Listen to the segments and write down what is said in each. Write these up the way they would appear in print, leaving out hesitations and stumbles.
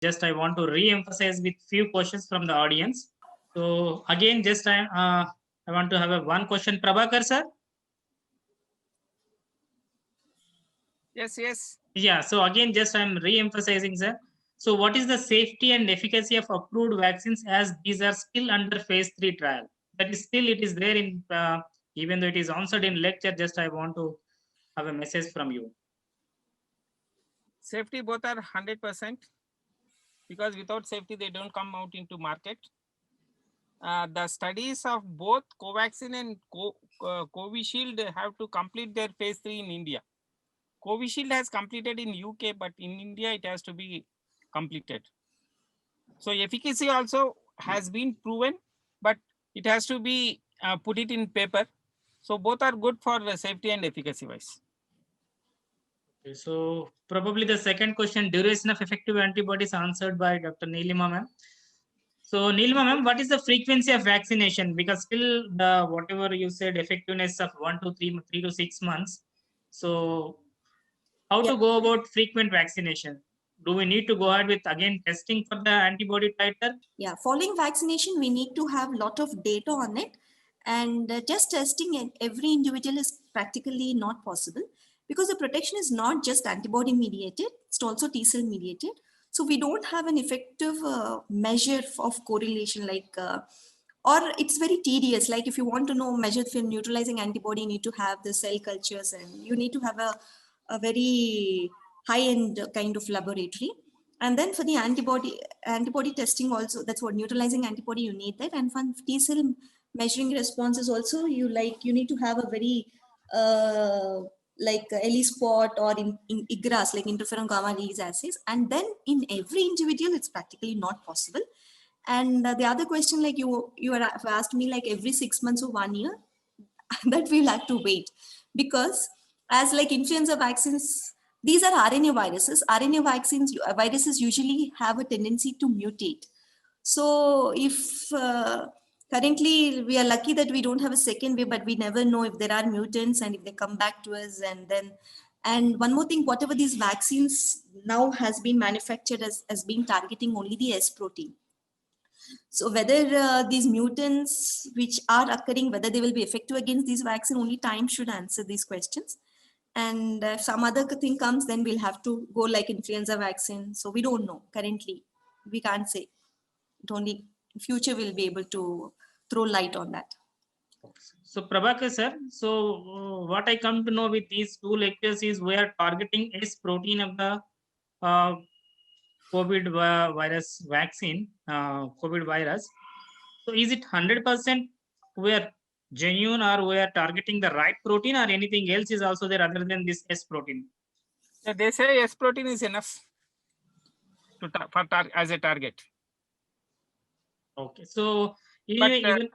just I want to re-emphasize with few questions from the audience. So again, just I want to have a one question, Prabhakar sir. Yes, yes. Yeah. So again, just I'm re-emphasizing, sir. So what is the safety and efficacy of approved vaccines as these are still under phase 3 trial? That is still it is there in even though it is answered in lecture. Just I want to have a message from you. Safety both are 100% because without safety they don't come out into market. The studies of both Covaxin and Covishield have to complete their phase 3 in India. Covishield has completed in UK, but in India it has to be completed. So efficacy also has been proven, but it has to be put it in paper. So both are good for safety and efficacy wise. Okay, so probably the second question, duration of effective antibodies, answered by Dr. Neelima ma'am. So Neelima ma'am, what is the frequency of vaccination? Because still the whatever you said effectiveness of 3 to 6 months. So how to go about frequent vaccination? Do we need to go ahead with again testing for the antibody titer? Yeah, following vaccination, we need to have a lot of data on it. And just testing in every individual is practically not possible because the protection is not just antibody mediated, it's also T cell mediated. So we don't have an effective measure of correlation or it's very tedious. Like if you want to know measure for neutralizing antibody, you need to have the cell cultures and you need to have a very high-end kind of laboratory. And then for the antibody testing also, that's what neutralizing antibody you need that. And for T cell measuring responses also, you need to have a very like ELISpot or in IGRAS, like interferon gamma release assays. And then in every individual, it's practically not possible. And the other question, like you have asked me, like every 6 months or 1 year, that we'll have to wait because as like influenza vaccines, these are RNA viruses. RNA viruses usually have a tendency to mutate. So if currently we are lucky that we don't have a second wave, but we never know if there are mutants and if they come back to us. And one more thing, whatever these vaccines now has been manufactured as being targeting only the S protein. So whether these mutants which are occurring, whether they will be effective against these vaccine, only time should answer these questions. And if some other thing comes, then we'll have to go like influenza vaccine. So we don't know currently. We can't say. It only future will be able to throw light on that. So Prabhakar sir, so what I come to know with these two lectures is we are targeting S protein of the uh, COVID virus vaccine, COVID virus. So is it 100% we are genuine or we are targeting the right protein or anything else is also there other than this S protein? Yeah, they say S protein is enough as a target. Okay, so even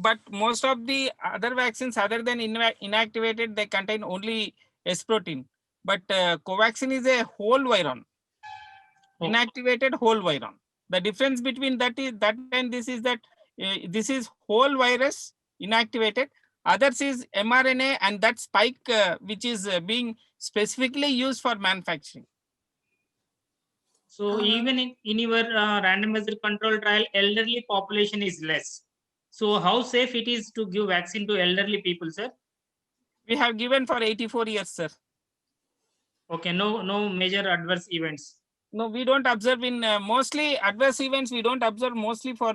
but most of the other vaccines other than inactivated, they contain only S protein. But Covaxin is a whole viron, inactivated whole viron. The difference between that and this is that this is whole virus inactivated. Others is mRNA and that spike which is being specifically used for manufacturing. So even in your randomized control trial, elderly population is less. So how safe it is to give vaccine to elderly people, sir? We have given for 84 years, sir. Okay, no major adverse events. No, we don't observe in mostly adverse events. We don't observe mostly for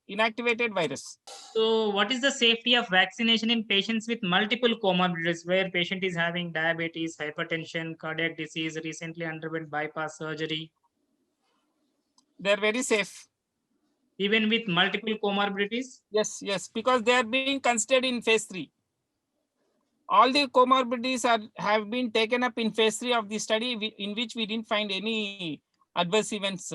inactivated virus. So what is the safety of vaccination in patients with multiple comorbidities where patient is having diabetes, hypertension, cardiac disease, recently underwent bypass surgery? They're very safe. Even with multiple comorbidities? Yes, because they are being considered in phase 3. All the comorbidities have been taken up in phase 3 of the study in which we didn't find any adverse events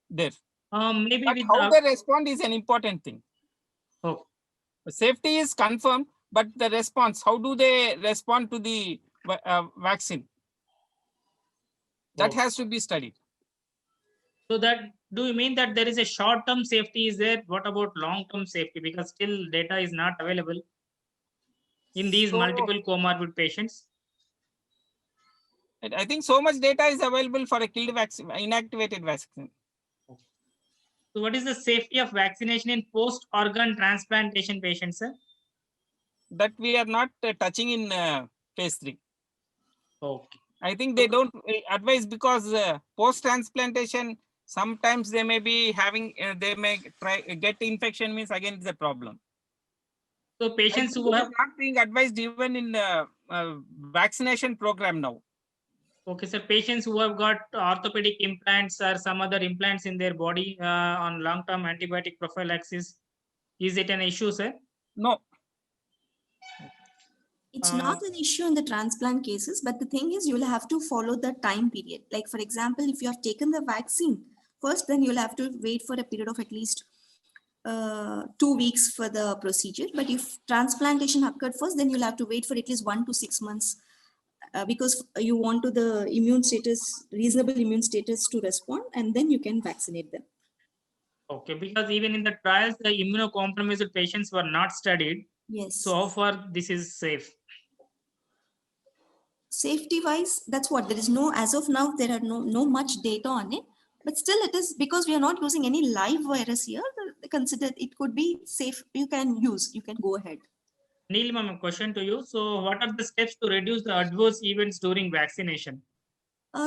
there. Maybe but with how they respond is an important thing. Oh. Safety is confirmed, but the response, how do they respond to the vaccine? That has to be studied. So that, do you mean that there is a short-term safety is there? What about long-term safety? Because still data is not available in these multiple comorbid patients. I think so much data is available for a killed vaccine, inactivated vaccine. So what is the safety of vaccination in post-organ transplantation patients, sir? That we are not touching in phase 3. Okay. I think they don't advise because post-transplantation, sometimes they may be having, they may get infection, means again it's a problem. So I patients think who it have, is not being advised even in vaccination program now. okay, sir, patients who have got orthopedic implants or some other implants in their body on long-term antibiotic prophylaxis, is it an issue, sir? No, It's not an issue in the transplant cases, but the thing is you'll have to follow the time period. Like for example, if you have taken the vaccine first, then you'll have to wait for a period of at least 2 weeks for the procedure. But if transplantation occurred first, then you'll have to wait for at least 1 to 6 months because you want to the immune status, reasonable immune status to respond, and then you can vaccinate them. Okay, because even in the trials, the immunocompromised patients were not studied. Yes. So how far this is safe? Safety wise, that's what there is no, as of now, there are no much data on it, but still it is because we are not using any live virus here. Consider it could be safe. You can go ahead. Neil, ma'am, a question to you. So what are the steps to reduce the adverse events during vaccination?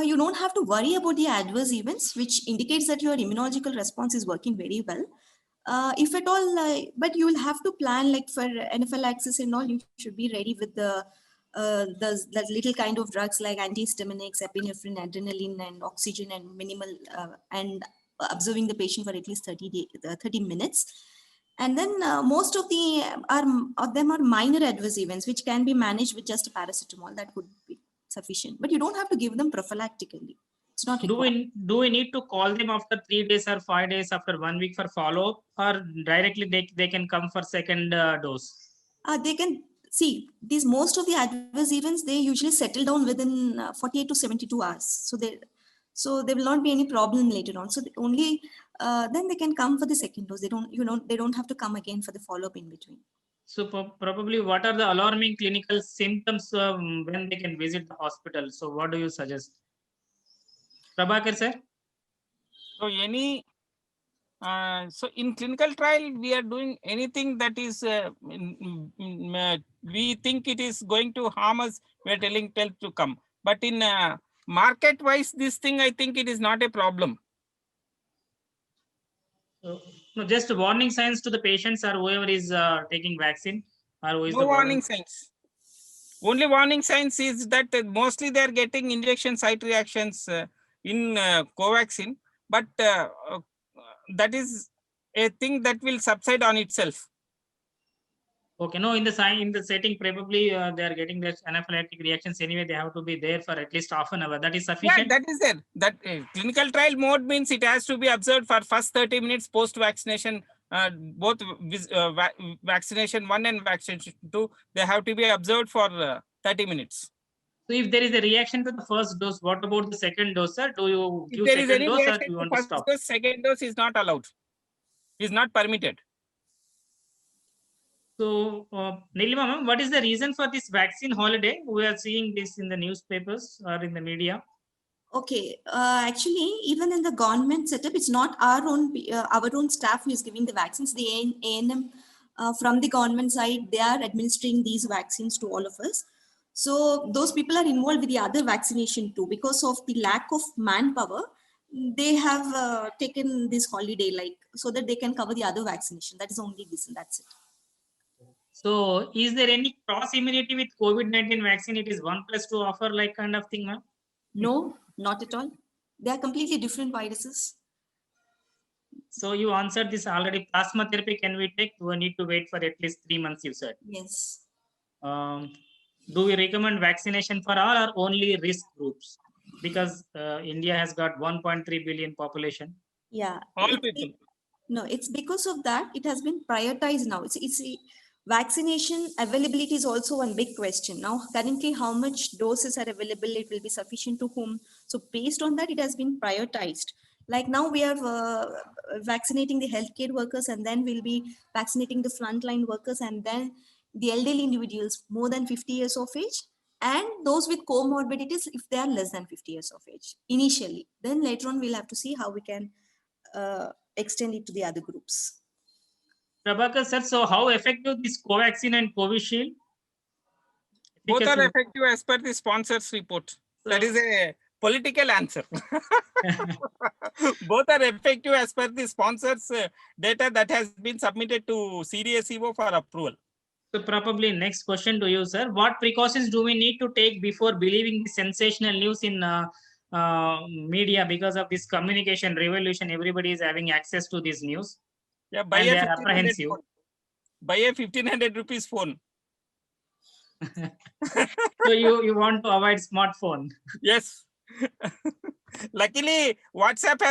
You don't have to worry about the adverse events, which indicates that your immunological response is working very well. If at all, but you will have to plan like for anaphylaxis and all, you should be ready with the little kind of drugs like antihistaminics, epinephrine, adrenaline, and oxygen, and minimal, and observing the patient for at least 30 minutes. And then most of them are minor adverse events, which can be managed with just a paracetamol. That would be sufficient, but you don't have to give them prophylactically. It's not required. Do we need to call them after 3 days or 5 days after 1 week for follow-up, or directly they can come for second dose? They can see these, most of the adverse events, they usually settle down within 48 to 72 hours. So there will not be any problem later on. So only then they can come for the second dose. They don't have to come again for the follow-up in between. So probably what are the alarming clinical symptoms when they can visit the hospital? So what do you suggest? Prabhakar, sir? so so in clinical trial, we are doing anything that is, we think it is going to harm us, we are tell to come. But in market wise, this thing, I think it is not a problem. No, just warning signs to the patients or whoever is taking vaccine, or who is No the warning signs. Only warning signs is that mostly they are getting injection site reactions in Covaxin, but that is a thing that will subside on itself. Okay, no, in the setting, probably they are getting their anaphylactic reactions anyway. They have to be there for at least half an hour. That is sufficient. Yeah, that is there. That clinical trial mode means it has to be observed for first 30 minutes post vaccination. Both vaccination 1 and vaccination 2, they have to be observed for 30 minutes. So if there is a reaction to the first dose, what about the second dose, sir? Do you If give there is second any dose, or reaction do you to want to first stop? dose, second dose is not allowed. Is not permitted. So, Nilima ma'am, what is the reason for this vaccine holiday? We are seeing this in the newspapers or in the media. Okay, actually, even in the government setup, it's not our own staff who is giving the vaccines. The ANM from the government side, they are administering these vaccines to all of us. So those people are involved with the other vaccination too. Because of the lack of manpower, they have taken this holiday, like so that they can cover the other vaccination. That is the only reason. That's it. So, is there any cross immunity with COVID-19 vaccine? It is 1+2 offer like kind of thing, ma'am? No, not at all. They are completely different viruses. So you answered this already. Plasma therapy can we take? Do we need to wait for at least 3 months, you said? Yes. Do we recommend vaccination for all or only risk groups? Because India has got 1.3 billion population. Yeah. All people. No, it's because of that it has been prioritized now. It's vaccination availability is also one big question. Now, currently, how much doses are available? It will be sufficient to whom? So based on that, it has been prioritized. Like now we are vaccinating the healthcare workers, and then we'll be vaccinating the frontline workers, and then the elderly individuals more than 50 years of age. and those with comorbidities if they are less than 50 years of age initially. Then later on, we'll have to see how we can extend it to the other groups. Prabhakar sir, so how effective is Covaxin and Covishield? Both are Efficacy- effective as per the sponsor's report. That So- is a political answer. Both are effective as per the sponsor's data that has been submitted to CDSCO for approval. So probably next question to you, sir. What precautions do we need to take before believing the sensational news in media? Because of this communication revolution, everybody is having access to this news. Yeah, buy And a they are 1500 apprehensive. phone. Buy a 1500 rupees phone. So you want to avoid smartphone. Yes. Luckily, WhatsApp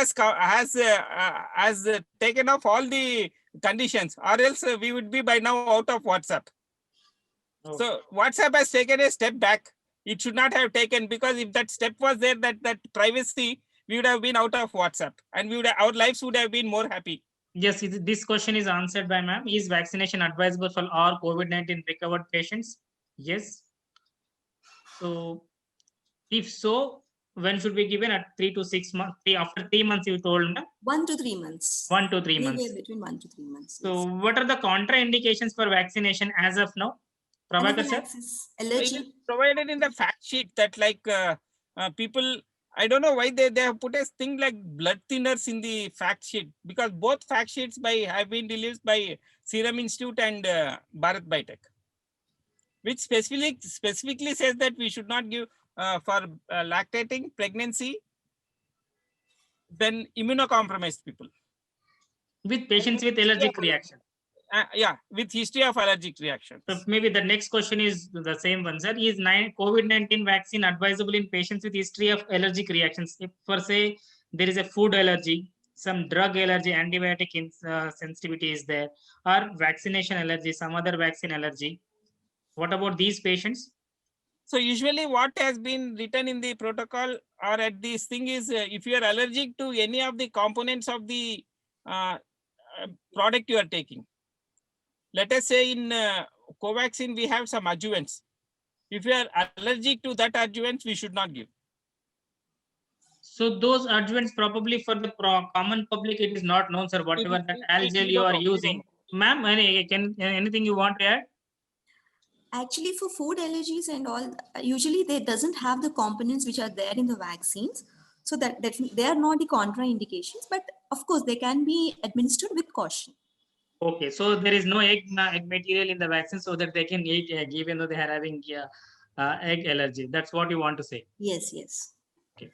has taken off all the conditions, or else we would be by now out of WhatsApp. Oh. So WhatsApp has taken a step back. It should not have taken, because if that step was there, that privacy, we would have been out of WhatsApp, and our lives would have been more happy. Yes, this question is answered by ma'am. Is vaccination advisable for all COVID-19 recovered patients? Yes. So if so, when should be given? At 3 to 6 months? After 3 months, you told me. 1 to 3 months. 1 to 3 months. Anywhere between 1 to 3 months. So yes. what are the contraindications for vaccination as of now? Prabhakar sir? Anaphylaxis, It allergy. is provided in the fact sheet that people, I don't know why they have put a thing like blood thinners in the fact sheet, because both fact sheets have been released by Serum Institute and Bharat Biotech, which specifically says that we should not give for lactating, pregnancy, then immunocompromised people. With patients with allergic reaction. Yeah, with history of allergic reactions. So maybe the next question is the same one, sir. Is COVID-19 vaccine advisable in patients with history of allergic reactions? If per se, there is a food allergy, some drug allergy, antibiotic sensitivity is there, or vaccination allergy, some other vaccine allergy. What about these patients? So usually what has been written in the protocol or at this thing is, if you are allergic to any of the components of the product you are taking. Let us say in Covaxin, we have some adjuvants. If you are allergic to that adjuvants, we should not give. So those adjuvants probably for the common public, it is not known, sir, whatever that Algel you are using. Ma'am, anything you want to add? Actually, for food allergies and all, usually they doesn't have the components which are there in the vaccines. So that they are not the contraindications, but of course they can be administered with caution. Okay, so there is no egg material in the vaccine so that they can eat egg even though they are having egg allergy. That's what you want to say. Yes, yes. Okay.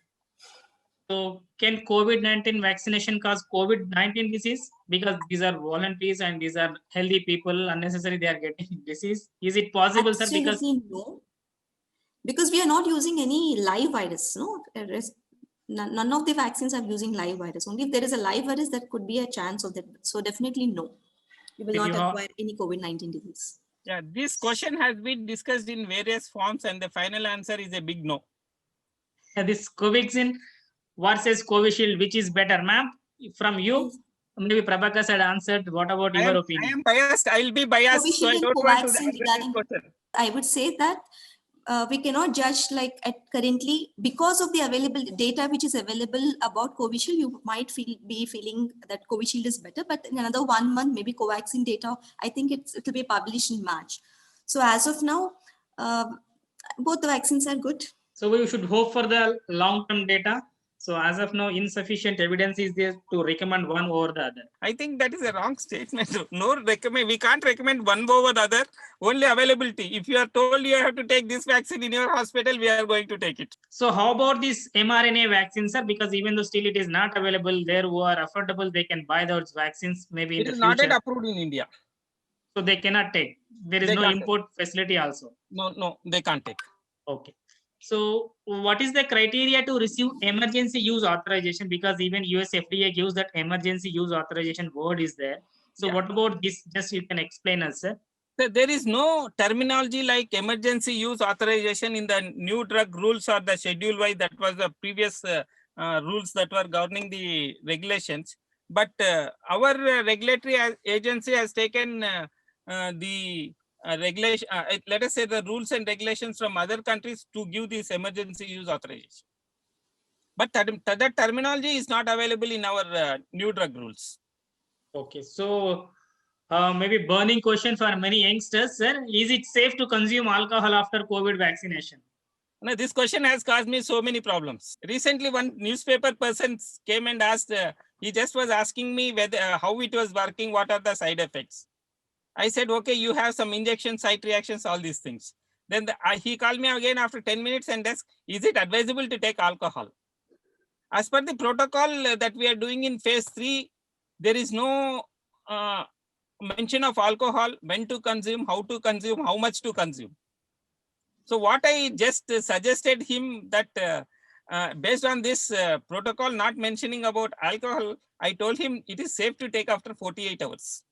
So can COVID-19 vaccination cause COVID-19 disease? Because these are volunteers and these are healthy people, unnecessarily they are getting disease. Is it possible, sir? Because no. Because we are not using any live virus, no? None of the vaccines are using live virus. Only if there is a live virus, that could be a chance of that. So definitely no. You will not acquire any COVID-19 disease. Yeah, this question has been discussed in various forms and the final answer is a big no. This Covaxin versus Covishield, which is better, ma'am? From you, maybe Prabhakar had answered. What about your opinion? I am biased. I will be biased. So I don't want to answer this question. I would say that we cannot judge like at currently because of the available data which is available about Covishield. You might be feeling that Covishield is better, but in another 1 month, maybe Covaxin data, I think it will be published in March. So as of now, both the vaccines are good. So we should hope for the long-term data. So as of now, insufficient evidence is there to recommend one over the other. I think that is a wrong statement. No recommend. We can't recommend one over the other. Only availability. If you are told you have to take this vaccine in your hospital, we are going to take it. So how about this mRNA vaccine, sir? Because even though still it is not available, there who are affordable, they can buy those vaccines maybe in the future. It is not yet approved in India. So they cannot take. There is no import facility also. No, they can't take. Okay. So what is the criteria to receive emergency use authorization? Because even US FDA gives that emergency use authorization word is there. So what about this? Just you can explain us, sir. So there is no terminology like emergency use authorization in the new drug rules or the schedule Y. That was the previous rules that were governing the regulations. But our regulatory agency has taken the regulation, let us say the rules and regulations from other countries to give this emergency use authorization. But that terminology is not available in our new drug rules. Okay, so maybe burning question for many youngsters, sir. Is it safe to consume alcohol after COVID vaccination? Now, this question has caused me so many problems. Recently, one newspaper person came and asked, he just was asking me whether how it was working, what are the side effects. I said, okay, you have some injection site reactions, all these things. Then he called me again after 10 minutes and asked, is it advisable to take alcohol? As per the protocol that we are doing in phase 3, there is no mention of alcohol, when to consume, how much to consume. So what I just suggested him that based on this protocol not mentioning about alcohol, I told him it is safe to take after 48 hours.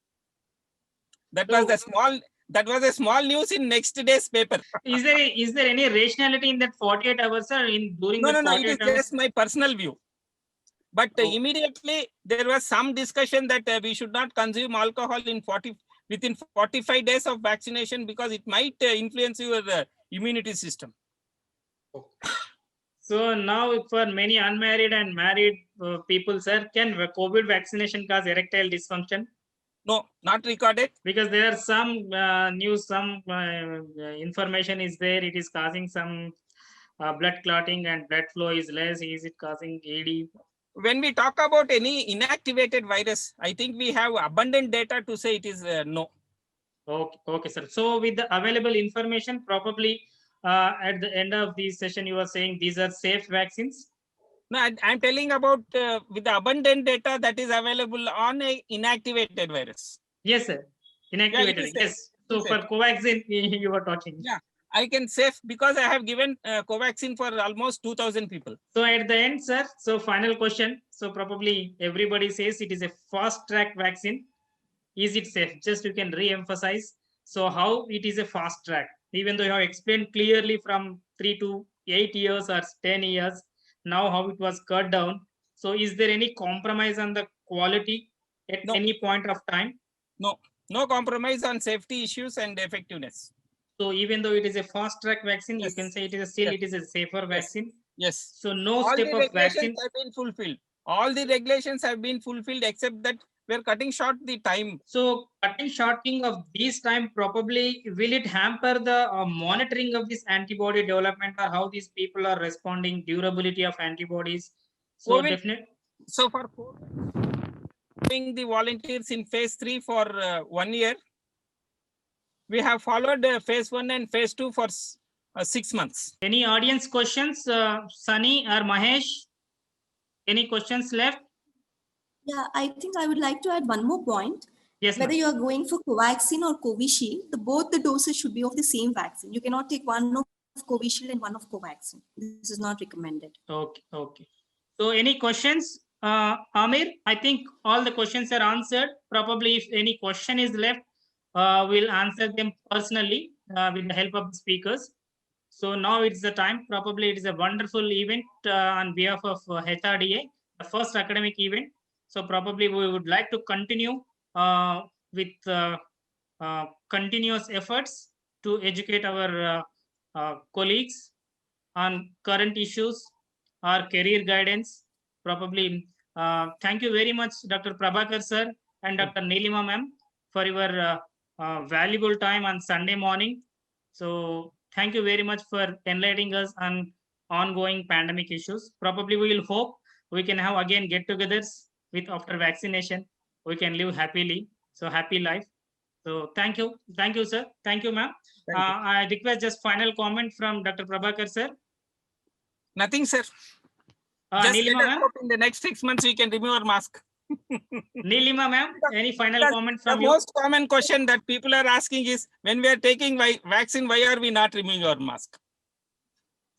That was a small news in next day's paper. Is there any rationality in that 48 hours, or during No, the it 48 is hours? just my personal view. But Oh. immediately there was some discussion that we should not consume alcohol within 45 days of vaccination because it might influence your immunity system. So now for many unmarried and married people, sir, can COVID vaccination cause erectile dysfunction? No, not recorded. Because there are some news, some information is there. It is causing some blood clotting and blood flow is less. Is it causing AD? When we talk about any inactivated virus, I think we have abundant data to say it is no. Okay, sir. So with the available information, probably at the end of this session, you are saying these are safe vaccines? No, I'm telling about with the abundant data that is available on a inactivated virus. Yes, sir. Inactivated. Yeah, yes. So for Covaxin, you were talking. Yeah, I can say because I have given Covaxin for almost 2,000 people. So at the end, sir, so final question. So probably everybody says it is a fast track vaccine. Is it safe? Just you can re-emphasize. So how it is a fast track, even though you have explained clearly from 3 to 8 years or 10 years, now how it was cut down. So is there any compromise on the quality at any point of time? No compromise on safety issues and effectiveness. So even though it is a fast track vaccine, you can say it is it is a safer vaccine. Yes. So no all step the of vaccine have been fulfilled. All the regulations have been fulfilled except that we're cutting short the time. So cutting shorting of this time probably will it hamper the monitoring of this antibody development or how these people are responding, durability of antibodies? So definitely. So for doing the volunteers in phase 3 for 1 year, we have followed phase 1 and phase 2 for 6 months. Any audience questions, Sunny or Mahesh? Any questions left? Yeah, I think I would like to add one more point. Yes, whether you are going for Covaxin or Covishield, both the doses should be of the same vaccine. You cannot take one of Covishield and one of Covaxin. This is not recommended. Okay. So any questions? Amir, I think all the questions are answered. Probably if any question is left, we'll answer them personally with the help of the speakers. So now it's the time. Probably it is a wonderful event on behalf of HRDA, the first academic event. So probably we would like to continue with continuous efforts to educate our colleagues on current issues or career guidance. Probably thank you very much, Dr. Prabhakar sir and Dr. Nilima ma'am, for your valuable time on Sunday morning. So thank you very much for enlightening us on ongoing pandemic issues. Probably we will hope we can have again get-togethers with after vaccination. We can live happily. So happy life. So thank you, sir. Thank you, ma'am. I request just final comment from Dr. Prabhakar sir. Nothing, sir. Just Nilima ma'am. In the next 6 months we can remove our mask. Nilima ma'am, any final comment from the you? The most common question that people are asking is, when we are taking vaccine, why are we not removing our mask?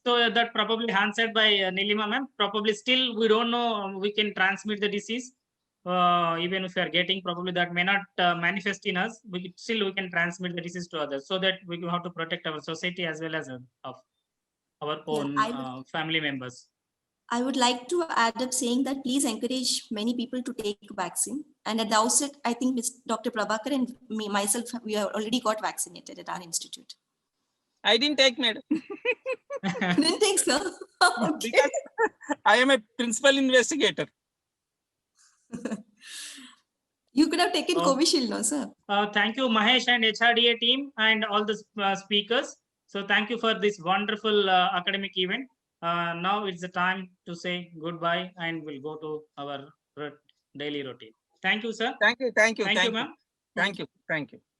So that probably answered by Nilima ma'am. Probably still we don't know we can transmit the disease. Even if we are getting, probably that may not manifest in us. We can transmit the disease to others, so that we have to protect our society as well as our own family members. I would like to add up saying that please encourage many people to take vaccine. And at the outset, I think Dr. Prabhakar and me, myself, we have already got vaccinated at our institute. I didn't take, madam. Didn't think so. Okay. Because I am a principal investigator. You could have taken Oh. Covishield, no, sir? Thank you, Mahesh and HRDA team and all the speakers. So thank you for this wonderful academic event. Now it's the time to say goodbye and we'll go to our daily routine. Thank you, sir. Thank you, thank you, Thank you, thank you, ma'am. thank you, thank you.